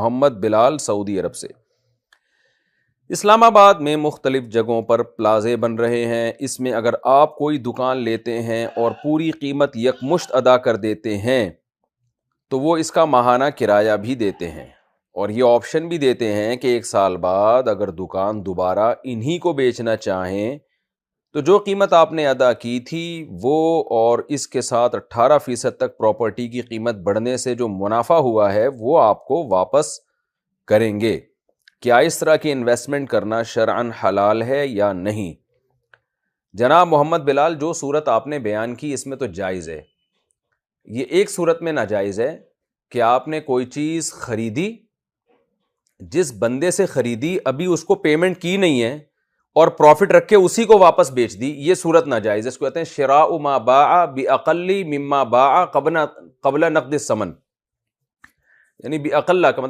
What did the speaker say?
Mohammad Bilal Saudi अरब से। इस्लामाबाद में मुख्तलिफ जगहों पर प्लाजे बन रहे हैं। इसमें अगर आप कोई दुकान लेते हैं और पूरी कीमत यकमुश्त अदा कर देते हैं तो वो इसका माहाना किराया भी देते हैं और ये ऑप्शन भी देते हैं कि 1 साल बाद अगर दुकान दोबारा इन्हीं को बेचना चाहें तो जो कीमत आपने अदा की थी वो और इसके साथ 18% तक प्रॉपर्टी की कीमत बढ़ने से जो मुनाफा हुआ है वो आपको वापस करेंगे। क्या इस तरह की इन्वेस्टमेंट करना शरअन हलाल है या नहीं? जनाब मोहम्मद बिलाल, जो सूरत आपने बयान की इसमें तो जायज़ है। ये एक सूरत में नाजायज़ है कि आपने कोई चीज़ खरीदी, जिस बंदे से खरीदी अभी उसको पेमेंट की नहीं है और प्रॉफिट रख के उसी को वापस बेच दी, ये सूरत नाजायज़ है। इसको कहते हैं शिराउ मा बाआ बिअक़ल्ली मिम्मा बाआ क़ब्ला नक़द समन, यानी बिअक़ल्ला का मतलब